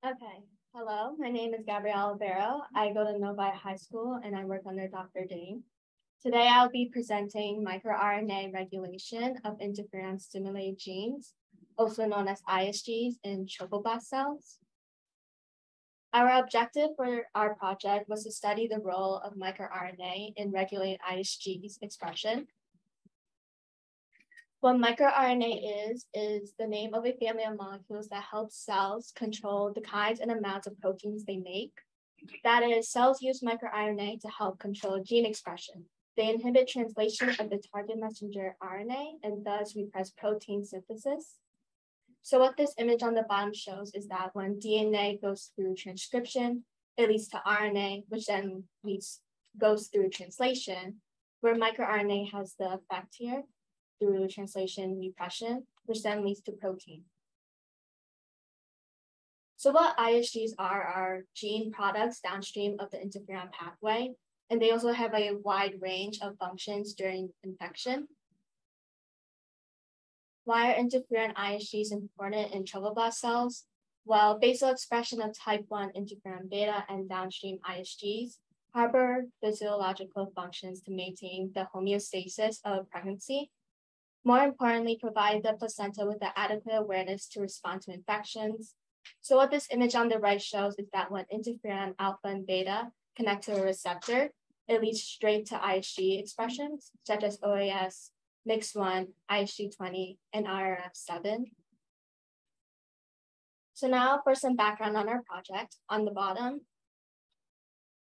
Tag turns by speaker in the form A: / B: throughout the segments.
A: Okay. Hello, my name is Gabrielle Alvero. I go to Novi High School and I work under Dr. Dane. Today I'll be presenting microRNA regulation of interferon stimulated genes, also known as ISGs, in trophoblast cells. Our objective for our project was to study the role of microRNA in regulating ISGs expression. What microRNA is the name of a family of molecules that help cells control the kinds and amounts of proteins they make. That is, cells use microRNA to help control gene expression. They inhibit translation of the target messenger RNA and thus repress protein synthesis. So what this image on the bottom shows is that when DNA goes through transcription, it leads to RNA, which then goes through translation, where microRNA has the effect here through translation repression, which then leads to protein. So what ISGs are gene products downstream of the interferon pathway, and they also have a wide range of functions during infection. Why are interferon ISGs important in trophoblast cells? Well, basal expression of type 1 interferon beta and downstream ISGs harbor physiological functions to maintain the homeostasis of pregnancy. More importantly, provide the placenta with the adequate awareness to respond to infections. So what this image on the right shows is that when interferon alpha and beta connect to a receptor, it leads straight to ISG expressions, such as OAS, MIX1, ISG20, and IRF7. So now for some background on our project. On the bottom,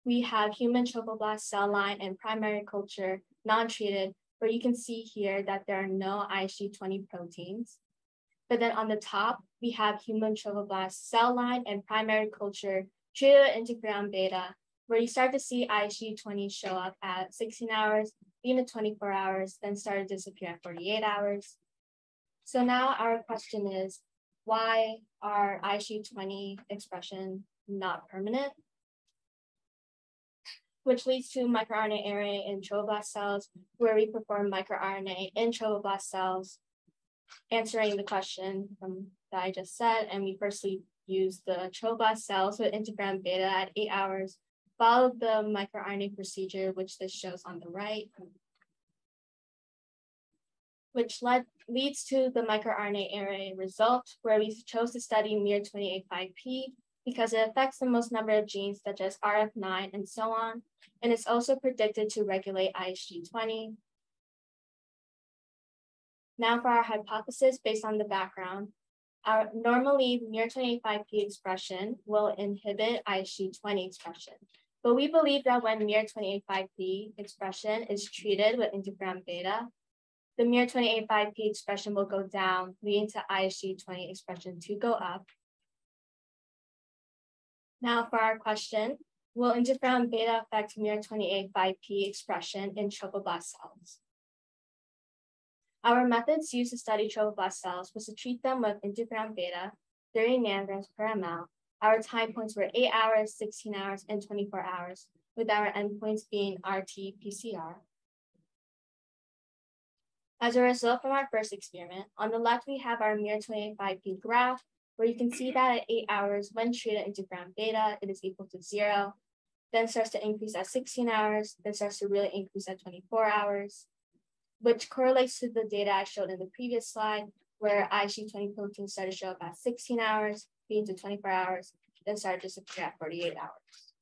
A: we have human trophoblast cell line and primary culture, non-treated, where you can see here that there are no ISG20 proteins. But then on the top, we have human trophoblast cell line and primary culture treated with interferon beta, where you start to see ISG20 show up at 16 hours, being at 24 hours, then start to disappear at 48 hours. So now our question is, why are ISG20 expression not permanent? Which leads to microRNA array in trophoblast cells, where we perform microRNA in trophoblast cells, answering the question that I just said. And we firstly use the trophoblast cells with interferon beta at 8 hours, followed the microRNA procedure, which this shows on the right, which leads to the microRNA array result, where we chose to study miR28.5P because it affects the most number of genes such as RF9 and so on, and it's also predicted to regulate ISG20. Now for our hypothesis based on the background, normally miR28.5P expression will inhibit ISG20 expression, but we believe that when miR28.5P expression is treated with interferon beta, the miR28.5P expression will go down, leading to ISG20 expression to go up. Now for our question, will interferon beta affect miR28.5P expression in trophoblast cells? Our methods used to study trophoblast cells was to treat them with interferon beta, 30 nanograms per ml. Our time points were 8 hours, 16 hours, and 24 hours, with our endpoints being RT-PCR. As a result from our first experiment, on the left we have our miR28.5P graph, where you can see that at 8 hours, when treated interferon beta, it is equal to 0, then starts to increase at 16 hours, then starts to really increase at 24 hours, which correlates to the data I showed in the previous slide, where ISG20 protein started to show up at 16 hours, being to 24 hours, then started to disappear at 48 hours.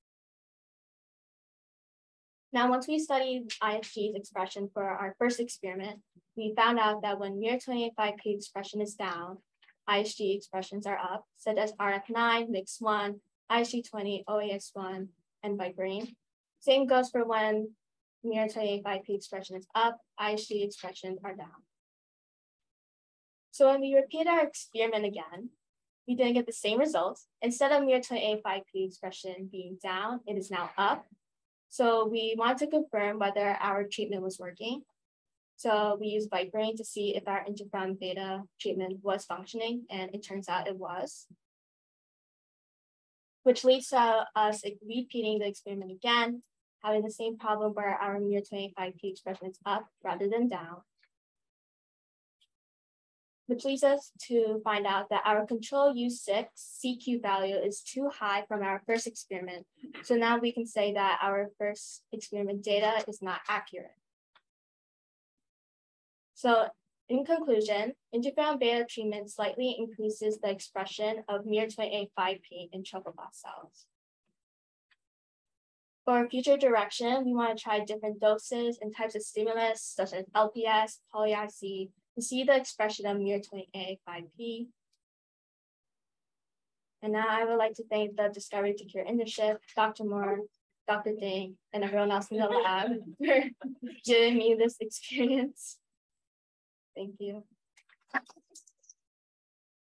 A: Now, once we studied ISG's expression for our first experiment, we found out that when miR28.5P expression is down, ISG expressions are up, such as RF9, MIX1, ISG20, OAS1, and Vibrine. Same goes for when miR28.5P expression is up, ISG expressions are down. So when we repeat our experiment again, we didn't get the same results. Instead of miR28.5P expression being down, it is now up. So we want to confirm whether our treatment was working. So we used Vibrine to see if our interferon beta treatment was functioning, and it turns out it was, which leads to us repeating the experiment again, having the same problem where our miR28.5P expression is up rather than down. It pleased us to find out that our control U6 CQ value is too high from our first experiment. So now we can say that our first experiment data is not accurate. So in conclusion, interferon beta treatment slightly increases the expression of miR28-5P in trophoblast cells. For future direction, we want to try different doses and types of stimulus, such as LPS, poly-IC, to see the expression of miR28-5P. And now I would like to thank the Discovery to Cure internship, Dr. Moore, Dr. Ding, and everyone else in the lab for giving me this experience. Thank you.